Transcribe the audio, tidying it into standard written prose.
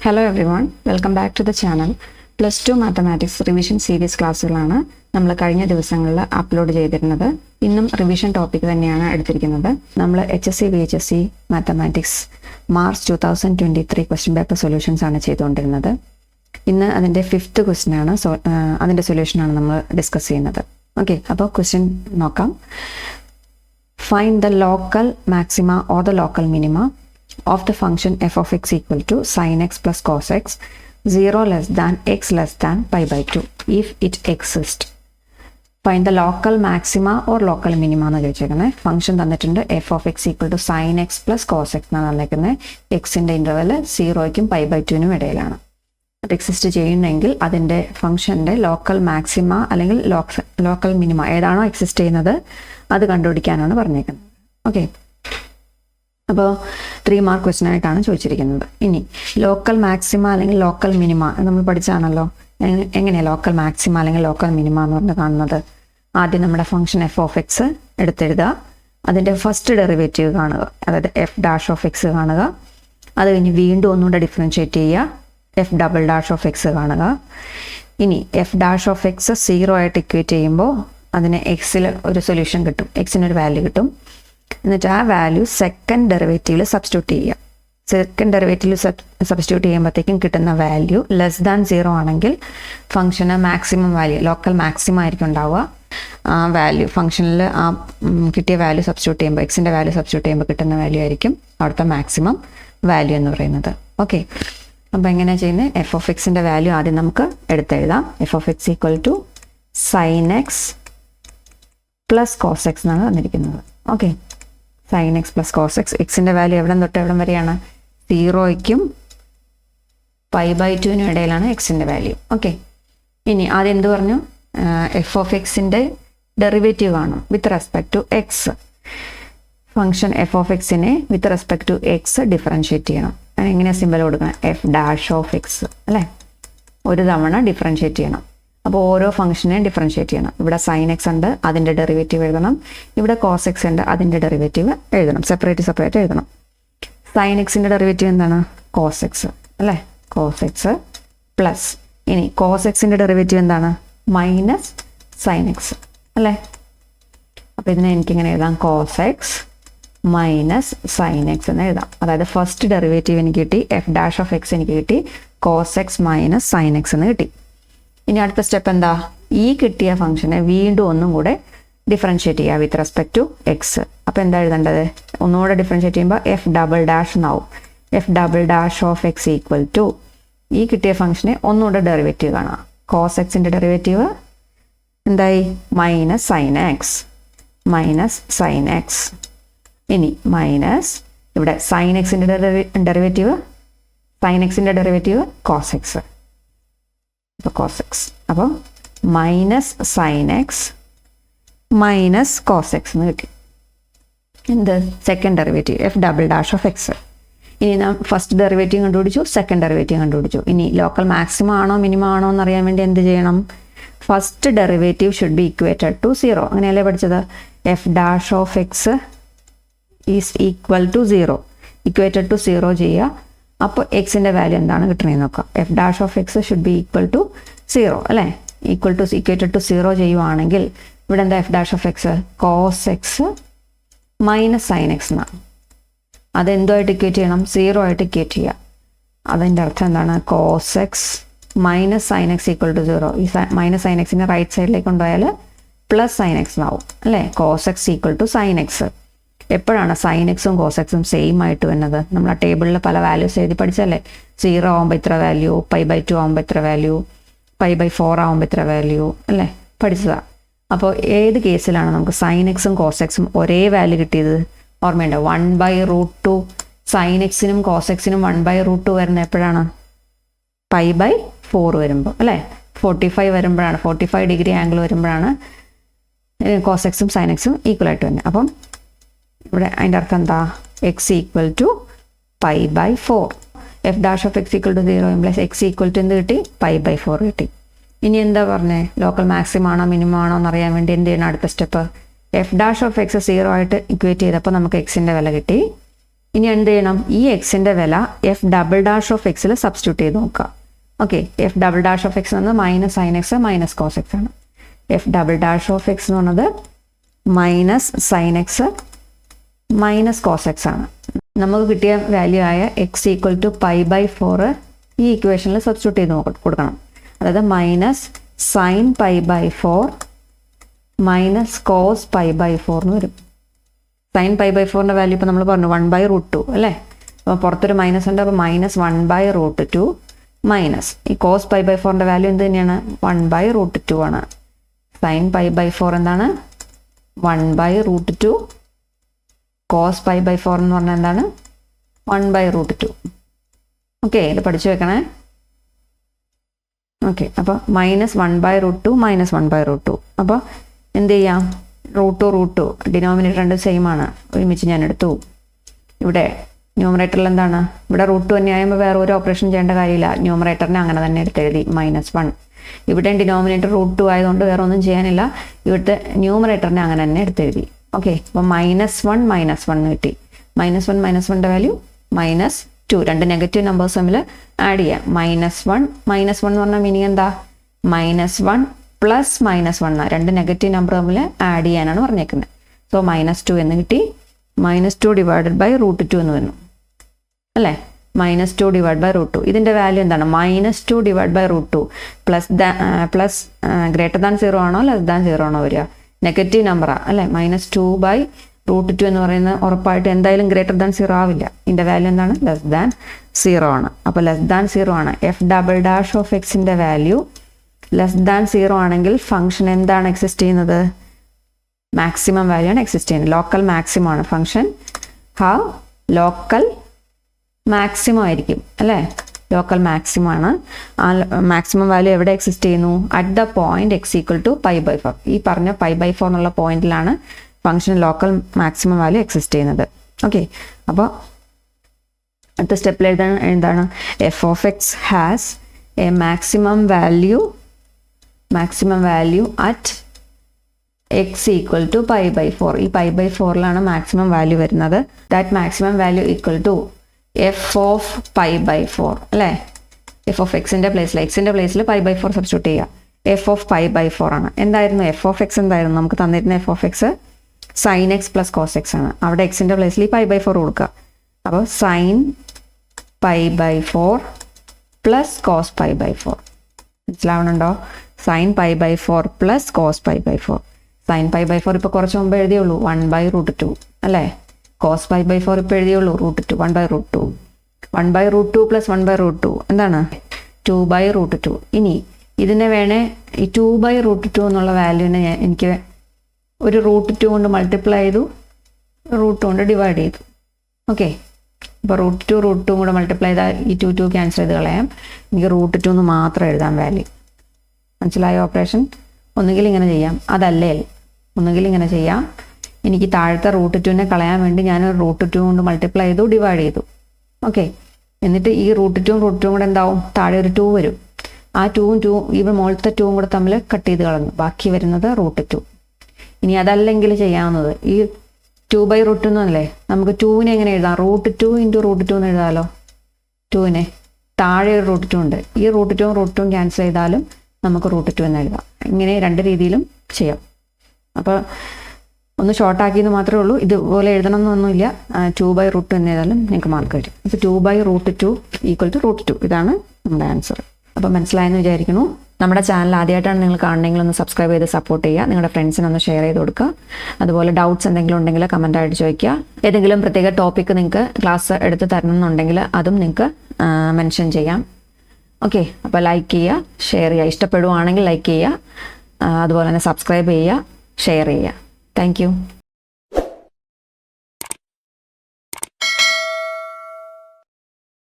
Hello everyone, welcome back to the channel. Plus 2 Mathematics Revision Series ക്ലാസ്സുകളാണ് നമ്മൾ കഴിഞ്ഞ ദിവസങ്ങളിൽ upload ചെയ്തിരുന്നത്. ഇന്നും റിവിഷൻ ടോപ്പിക് തന്നെയാണ് എടുത്തിരിക്കുന്നത്. നമ്മൾ HSC VHSC mathematics March 2023 question paper solutions ആണ് ചെയ്തുകൊണ്ടിരുന്നത്. ഇന്ന് അതിൻ്റെ 5th ക്വസ്റ്റ്യൻ ആണ്, അതിൻ്റെ സൊല്യൂഷനാണ് നമ്മൾ ഡിസ്കസ് ചെയ്യുന്നത്. ഓക്കെ, അപ്പോൾ ക്വസ്റ്റ്യൻ നോക്കാം. Find the local maxima or the local minima of the function f of x equal to sin x plus cos x 0 less than x less than pi by 2 if it exists. Find the local maxima or local minima എന്ന് ചോദിച്ചേക്കുന്നത്. Function തന്നിട്ടുണ്ട് f of x equal to sin x plus cos x എന്നാണ് തന്നിരിക്കുന്നത്. എക്സിൻ്റെ interval 0ക്കും pi by 2നും ഇടയിലാണ്. അത് exist ചെയ്യുന്നെങ്കിൽ അതിൻ്റെ ഫംഗ്ഷൻ്റെ local maxima അല്ലെങ്കിൽ ലോക്കൽ മിനിമ ഏതാണോ എക്സിസ്റ്റ് ചെയ്യുന്നത് അത് കണ്ടുപിടിക്കാനാണ് പറഞ്ഞേക്കുന്നത്. ഓക്കെ, അപ്പോൾ 3 മാർക്ക് ക്വസ്റ്റ്യൻ ആയിട്ടാണ് ചോദിച്ചിരിക്കുന്നത്. ഇനി ലോക്കൽ മാക്സിമ അല്ലെങ്കിൽ ലോക്കൽ മിനിമ നമ്മൾ പഠിച്ചാണല്ലോ. എങ്ങനെയാണ് ലോക്കൽ മാക്സിമ അല്ലെങ്കിൽ ലോക്കൽ മിനിമ എന്ന് പറഞ്ഞ് കാണുന്നത്? ആദ്യം നമ്മുടെ ഫംഗ്ഷൻ എഫ് ഓഫ് എക്സ് എടുത്തെഴുതുക, അതിൻ്റെ ഫസ്റ്റ് ഡെറിവേറ്റീവ് കാണുക, അതായത് എഫ് ഡാഷ് ഓഫ് എക്സ് കാണുക. അത് കഴിഞ്ഞ് വീണ്ടും ഒന്നുകൂടെ ഡിഫറൻഷ്യേറ്റ് ചെയ്യുക, F double dash of X കാണുക. ഇനി എഫ് ഡാഷ് ഓഫ് എക്സ് 0 ആയിട്ട് ഇക്വേറ്റ് ചെയ്യുമ്പോൾ അതിന് എക്സിൽ ഒരു സൊല്യൂഷൻ കിട്ടും, എക്സിനൊരു വാല്യൂ കിട്ടും. എന്നിട്ട് ആ വാല്യൂ സെക്കൻഡ് ഡെറിവേറ്റീവിൽ സബ്സ്റ്റിറ്റ്യൂട്ട് ചെയ്യുക. സെക്കൻഡ് ഡെറിവേറ്റീവിൽ സബ്സ്റ്റിറ്റ്യൂട്ട് ചെയ്യുമ്പോഴത്തേക്കും കിട്ടുന്ന വാല്യൂ ലെസ് ദാൻ 0 ആണെങ്കിൽ ഫംഗ്ഷന് മാക്സിമം വാല്യൂ ലോക്കൽ മാക്സിമം ആയിരിക്കും ഉണ്ടാവുക. ആ വാല്യൂ ഫംഗ്ഷനിൽ ആ കിട്ടിയ വാല്യൂ സബ്സ്റ്റിറ്റ്യൂട്ട് ചെയ്യുമ്പോൾ എക്സിൻ്റെ വാല്യൂ സബ്സ്റ്റിറ്റ്യൂട്ട് ചെയ്യുമ്പോൾ കിട്ടുന്ന വാല്യൂ ആയിരിക്കും അവിടുത്തെ മാക്സിമം വാല്യൂ എന്ന് പറയുന്നത്. ഓക്കെ, അപ്പോൾ എങ്ങനെയാണ് ചെയ്യുന്നത്? എഫ് ഓഫ് എക്സിൻ്റെ വാല്യൂ ആദ്യം നമുക്ക് എടുത്തെഴുതാം. F of X equal to sine X plus cos X എന്നാണ് തന്നിരിക്കുന്നത്. Okay, sine X plus cos X, എക്സിൻ്റെ വാല്യൂ എവിടെ തൊട്ട് എവിടം വരെയാണ്? 0ക്കും pi by 2നും ഇടയിലാണ് എക്സിൻ്റെ വാല്യൂ. ഓക്കെ, ഇനി ആദ്യം എന്ത് പറഞ്ഞു? എഫ് ഓഫ് എക്സിൻ്റെ ഡെറിവേറ്റീവ് കാണും with respect to X. Function F of എക്സിനെ with respect to X differentiate ചെയ്യണം. എങ്ങനെയാണ് സിമ്പൽ കൊടുക്കണം? എഫ് ഡാഷ് ഓഫ് എക്സ് അല്ലേ, ഒരു തവണ ഡിഫറൻഷ്യേറ്റ് ചെയ്യണം. അപ്പോൾ ഓരോ ഫംഗ്ഷനെയും ഡിഫറൻഷ്യേറ്റ് ചെയ്യണം. ഇവിടെ സൈൻ എക്സ് ഉണ്ട്, അതിൻ്റെ ഡെറിവേറ്റീവ് എഴുതണം. ഇവിടെ കോസ് എക്സ് ഉണ്ട്, അതിൻ്റെ ഡെറിവേറ്റീവ് എഴുതണം. സെപ്പറേറ്റ് എഴുതണം. സൈൻ എക്സിൻ്റെ ഡെറിവേറ്റീവ് എന്താണ്? കോസ് എക്സ് അല്ലേ, കോസ് എക്സ് പ്ലസ്, ഇനി കോസ് എക്സിൻ്റെ ഡെറിവേറ്റീവ് എന്താണ്? മൈനസ് സൈൻ എക്സ് അല്ലേ. അപ്പോൾ ഇതിനെ എനിക്കിങ്ങനെ എഴുതാം, cos X minus sine X എന്ന് എഴുതാം. അതായത് ഫസ്റ്റ് ഡെറിവേറ്റീവ് എനിക്ക് കിട്ടി, എഫ് ഡാഷ് ഓഫ് എക്സ് എനിക്ക് കിട്ടി, cos X minus sine X എന്ന് കിട്ടി. ഇനി അടുത്ത സ്റ്റെപ്പ് എന്താ? ഈ കിട്ടിയ ഫംഗ്ഷനെ വീണ്ടും ഒന്നും കൂടെ ഡിഫറൻഷ്യേറ്റ് ചെയ്യുക വിത്ത് റെസ്പെക്ട് ടു എക്സ്. അപ്പോൾ എന്താ എഴുതേണ്ടത്? ഒന്നുകൂടെ ഡിഫറൻഷ്യേറ്റ് ചെയ്യുമ്പോൾ എഫ് ഡബിൾ ഡാഷ് എന്നാവും. F double dash of X equal to ഈ കിട്ടിയ ഫംഗ്ഷനെ ഒന്നുകൂടെ ഡെറിവേറ്റീവ് കാണാം. കോസ് എക്സിൻ്റെ ഡെറിവേറ്റീവ് എന്തായി? Minus sine X, minus sine X. ഇനി മൈനസ് ഇവിടെ സൈൻ എക്സിൻ്റെ ഡെറിവേറ്റീവ്, സൈൻ എക്സിൻ്റെ ഡെറിവേറ്റീവ് കോസ് എക്സ്, അപ്പോൾ കോസ് എക്സ്. അപ്പോൾ minus sine X minus cos X എന്ന് കിട്ടി. എന്ത്? Second derivative F double dash of X. ഇനി നാം ഫസ്റ്റ് ഡെറിവേറ്റീവ് കണ്ടുപിടിച്ചു, സെക്കൻഡ് ഡെറിവേറ്റീവ് കണ്ടുപിടിച്ചു. ഇനി ലോക്കൽ മാക്സിമം ആണോ മിനിമം ആണോ എന്ന് അറിയാൻ വേണ്ടി എന്ത് ചെയ്യണം? First derivative should be equated to 0. അങ്ങനെയല്ലേ പഠിച്ചത്? F dash of X is equal to 0, equated to 0 ചെയ്യുക. അപ്പോൾ എക്സിൻ്റെ വാല്യൂ എന്താണ് കിട്ടണമെന്ന് നോക്കാം. F dash of X should be equal to 0 അല്ലേ, ഇക്വേറ്റഡ് ടു 0 ചെയ്യുവാണെങ്കിൽ ഇവിടെ എന്താ? F dash of X cos X minus sine X എന്നാണ്. അതെന്തുമായിട്ട് ഇക്വേറ്റ് ചെയ്യണം? 0 ആയിട്ട് ഇക്വേറ്റ് ചെയ്യുക. അതിൻ്റെ അർത്ഥം എന്താണ്? Cos X minus sine X equal to 0. ഈ മൈനസ് സൈൻ എക്സിനെ റൈറ്റ് സൈഡിലേക്ക് കൊണ്ടുപോയാൽ പ്ലസ് സൈൻ എക്സ് എന്നാവും അല്ലേ. Cos X equal to sine X. എപ്പോഴാണ് സൈൻ എക്സും കോസ് എക്സും സെയിം ആയിട്ട് വരുന്നത്? നമ്മൾ ആ ടേബിളിൽ പല വാല്യൂസ് എഴുതി പഠിച്ചല്ലേ. 0 ആകുമ്പോൾ ഇത്ര വാല്യൂ, pi by 2 ആകുമ്പോൾ ഇത്ര വാല്യൂ, pi by 4 ആകുമ്പോൾ ഇത്ര വാല്യൂ അല്ലേ, പഠിച്ചതാണ്. അപ്പോൾ ഏത് കേസിലാണ് നമുക്ക് സൈൻ എക്സും കോസ് എക്സും ഒരേ വാല്യൂ കിട്ടിയത്? ഓർമ്മയുണ്ടോ? 1/√2 സൈൻ എക്സിനും കോസ് എക്സിനും 1/√2 വരുന്ന എപ്പോഴാണ്? pi by 4 വരുമ്പോൾ അല്ലേ. 45 വരുമ്പോഴാണ്, 45 ഡിഗ്രി ആംഗിൾ വരുമ്പോഴാണ് കോസ് എക്സും സൈൻ എക്സും ഈക്വൽ ആയിട്ട് വരുന്നത്. അപ്പം ഇവിടെ അതിൻ്റെ അർത്ഥം എന്താ? X equal to pi by 4. F dash of X equal to 0 implies X equal to എന്ത് കിട്ടി? pi by 4 കിട്ടി. ഇനി എന്താ പറഞ്ഞേ? ലോക്കൽ മാക്സിമം ആണോ മിനിമം ആണോ എന്നറിയാൻ വേണ്ടി എന്ത് ചെയ്യണം? അടുത്ത step F dash of X 0 ആയിട്ട് ഇക്വേറ്റ് ചെയ്തപ്പോൾ നമുക്ക് എക്സിൻ്റെ വില കിട്ടി. ഇനി എന്ത് ചെയ്യണം? ഈ എക്സിൻ്റെ വില എഫ് ഡബിൾ ഡാഷ് ഓഫ് എക്സിൽ സബ്സ്റ്റിറ്റ്യൂട്ട് ചെയ്ത് നോക്കുക. Okay, F double dash of X എന്നത് minus sine X minus cos X ആണ്. F double dash of X എന്ന് പറഞ്ഞത് minus sine X minus cos X ആണ്. നമുക്ക് കിട്ടിയ വാല്യൂ ആയ എക്സ് ഈക്വൽ ടു π/4 ഈ ഇക്വേഷനിൽ സബ്സ്റ്റിറ്റ്യൂട്ട് ചെയ്ത് കൊടുക്കണം. അതായത് മൈനസ് സൈൻ π/4 മൈനസ് കോസ് π/4 എന്ന് വരും. സൈൻ π/4ൻ്റെ വാല്യൂ ഇപ്പോൾ നമ്മൾ പറഞ്ഞു 1/√2 അല്ലേ? അപ്പോൾ പുറത്തൊരു മൈനസ് ഉണ്ട്. അപ്പോൾ മൈനസ് 1/√2 മൈനസ് ഈ കോസ് π/4ൻ്റെ വാല്യൂ എന്ത് തന്നെയാണ്? 1/√2 ആണ്. സൈൻ π/4 എന്താണ്? 1/√2. കോസ് π/4 എന്ന് പറഞ്ഞാൽ എന്താണ്? 1/√2. ഓക്കെ, ഇത് പഠിച്ചു വെക്കണേ. ഓക്കെ, അപ്പോൾ മൈനസ് 1/√2 മൈനസ് 1/√2. അപ്പോൾ എന്ത് ചെയ്യാം? √2 ഡിനോമിനേറ്റർ രണ്ടും സെയിം ആണ്, ഒരുമിച്ച് ഞാൻ എടുത്തു. ഇവിടെ ന്യൂമറേറ്ററിൽ എന്താണ്? ഇവിടെ √2 തന്നെ ആകുമ്പോൾ വേറെ ഒരു ഓപ്പറേഷൻ ചെയ്യേണ്ട കാര്യമില്ല. ന്യൂമറേറ്ററിനെ അങ്ങനെ തന്നെ എടുത്തെഴുതി -1. ഇവിടെ ഡിനോമിനേറ്റർ √2 ആയതുകൊണ്ട് വേറെ ഒന്നും ചെയ്യാനില്ല. ഇവിടുത്തെ ന്യൂമറേറ്ററിനെ അങ്ങനെ തന്നെ എടുത്തെഴുതി. ഓക്കെ, അപ്പോൾ -1 കിട്ടി. -1 വാല്യൂ -2. രണ്ട് നെഗറ്റീവ് നമ്പേഴ്സ് തമ്മിൽ ആഡ് ചെയ്യാം. -1 എന്ന് പറഞ്ഞാൽ മീനിങ് എന്താ? -1 പ്ലസ് -1 രണ്ട് നെഗറ്റീവ് നമ്പർ തമ്മിൽ ആഡ് ചെയ്യാനാണ് പറഞ്ഞേക്കുന്നത്. സോ -2 എന്ന് കിട്ടി. -2 ഡിവൈഡഡ് ബൈ √2 എന്ന് വന്നു അല്ലേ? -2 ഡിവൈഡ് ബൈ √2. ഇതിൻ്റെ വാല്യൂ എന്താണ്? -2 divide by √2 plus greater than 0 ആണോ ലെസ് ദാൻ 0 ആണോ വരിക? നെഗറ്റീവ് നമ്പറാണ് അല്ലേ? -2/√2 എന്ന് പറയുന്നത് ഉറപ്പായിട്ട് എന്തായാലും ഗ്രേറ്റർ ദാൻ 0 ആവില്ല. ഇതിൻ്റെ വാല്യൂ എന്താണ്? ലെസ് ദാൻ 0 ആണ്. അപ്പോൾ ലെസ് ദാൻ 0 ആണ്. എഫ് ഡബിൾ ഡാഷ് ഓഫ് എക്സിൻ്റെ വാല്യൂ ലെസ് ദാൻ 0 ആണെങ്കിൽ ഫംഗ്ഷൻ എന്താണ് എക്സിസ്റ്റ് ചെയ്യുന്നത്? മാക്സിമം വാല്യൂ ആണ് എക്സിസ്റ്റ് ചെയ്യുന്നത്. ലോക്കൽ മാക്സിമം ആണ് ഫംഗ്ഷൻ. ലോക്കൽ മാക്സിമം ആയിരിക്കും അല്ലേ? ലോക്കൽ മാക്സിമം ആണ്. ആ മാക്സിമം വാല്യൂ എവിടെ എക്സിസ്റ്റ് ചെയ്യുന്നു? At the point X equal to π/4. ഈ പറഞ്ഞ π/4 എന്നുള്ള പോയിന്റിലാണ് function local maximum value exist ചെയ്യുന്നത്. ഓക്കെ, അപ്പോൾ അടുത്ത സ്റ്റെപ്പിൽ എന്താണ്? F of X has a maximum value at X equal to π/4. ഈ π/4ലാണ് മാക്സിമം വാല്യൂ വരുന്നത്. That maximum value equal to F of π/4 അല്ലേ? എഫ് ഓഫ് എക്സിൻ്റെ പ്ലേസിൽ π/4 സബ്സ്റ്റിറ്റ്യൂട്ട് ചെയ്യുക. എഫ് ഓഫ് π/4 ആണ്. എന്തായിരുന്നു എഫ് ഓഫ് എക്സ്? എന്തായിരുന്നു നമുക്ക് തന്നിരുന്ന F of X? Sine X plus cos X ആണ്. അവിടെ എക്സിൻ്റെ പ്ലേസിൽ ഈ π/4 കൊടുക്കുക. അപ്പോൾ സൈൻ π/4 പ്ലസ് കോസ് π/4. മനസ്സിലാവണുണ്ടോ? Sine π/4 plus cos π/4. സൈൻ π/4 ഇപ്പോൾ കുറച്ച് മുമ്പ് എഴുതിയുള്ളൂ 1/√2 അല്ലേ? കോസ് π/4 ഇപ്പോൾ എഴുതിയുള്ളൂ √2 1/√2. 1/√2 പ്ലസ് 1/√2 എന്താണ്? 2/√2. ഇനി ഇതിനെ വേണേ ഈ 2/√2 എന്നുള്ള വാല്യൂവിനെ എനിക്ക് ഒരു √2 കൊണ്ട് മൾട്ടിപ്ലൈ ചെയ്തു, √2 കൊണ്ട് ഡിവൈഡ് ചെയ്തു. ഓക്കെ, അപ്പോൾ √2 കൂടെ മൾട്ടിപ്ലൈ ചെയ്താൽ ഈ 2 ക്യാൻസൽ ചെയ്ത് കളയാം. എനിക്ക് √2 എന്ന് മാത്രം എഴുതാൻ വാല്യൂ. മനസ്സിലായ ഓപ്പറേഷൻ? ഒന്നുകിൽ ഇങ്ങനെ ചെയ്യാം, അതല്ലേ ഒന്നുകിൽ ഇങ്ങനെ ചെയ്യാം. എനിക്ക് താഴത്തെ √2നെ കളയാൻ വേണ്ടി ഞാൻ √2 കൊണ്ട് മൾട്ടിപ്ലൈ ചെയ്തു, ഡിവൈഡ് ചെയ്തു. ഓക്കെ, എന്നിട്ട് ഈ √2 കൂടെ എന്താവും? താഴെ ഒരു 2 വരും. ആ 2 ഇവിടെ മുകളിലത്തെ 2 കൂടെ തമ്മിൽ കട്ട് ചെയ്ത് കളഞ്ഞു. ബാക്കി വരുന്നത് √2. ഇനി അതല്ലെങ്കിൽ ചെയ്യാവുന്നത് ഈ 2/√2 എന്നല്ലേ, നമുക്ക് 2നെ എങ്ങനെ എഴുതാം? √2 × √2 എന്ന് എഴുതാമല്ലോ. 2നെ താഴെ ഒരു √2 ഉണ്ട്. ഈ √2 ക്യാൻസൽ ചെയ്താലും നമുക്ക് √2 എന്ന് എഴുതാം. ഇങ്ങനെ രണ്ട് രീതിയിലും ചെയ്യാം. അപ്പോൾ ഒന്ന് ഷോർട്ടാക്കിയെന്ന് മാത്രമേ ഉള്ളൂ. ഇതുപോലെ എഴുതണം എന്നൊന്നുമില്ല. 2/√2 എന്ന് എഴുതാലും നിങ്ങൾക്ക് മാർക്ക് വരും. അപ്പോൾ 2/√2 ഈക്വൽ ടു √2. ഇതാണ് നമ്മുടെ ആൻസർ. അപ്പോൾ മനസ്സിലായെന്ന് വിചാരിക്കുന്നു. നമ്മുടെ ചാനൽ ആദ്യമായിട്ടാണ് നിങ്ങൾ കാണണമെങ്കിൽ ഒന്ന് സബ്സ്ക്രൈബ് ചെയ്ത് സപ്പോർട്ട് ചെയ്യുക. നിങ്ങളുടെ ഫ്രണ്ട്സിനൊന്ന് ഷെയർ ചെയ്ത് കൊടുക്കുക. അതുപോലെ ഡൗട്ട്സ് എന്തെങ്കിലും ഉണ്ടെങ്കിൽ കമൻറ്റായിട്ട് ചോദിക്കുക. ഏതെങ്കിലും പ്രത്യേക ടോപ്പിക്ക് നിങ്ങൾക്ക് ക്ലാസ് എടുത്ത് തരണം എന്നുണ്ടെങ്കിൽ അതും നിങ്ങൾക്ക് മെൻഷൻ ചെയ്യാം. ഓക്കെ, അപ്പോൾ ലൈക്ക് ചെയ്യുക, ഷെയർ ചെയ്യുക. ഇഷ്ടപ്പെടുവാണെങ്കിൽ ലൈക്ക് ചെയ്യുക. അതുപോലെ തന്നെ സബ്സ്ക്രൈബ് ചെയ്യുക, ഷെയർ ചെയ്യുക. Thank you.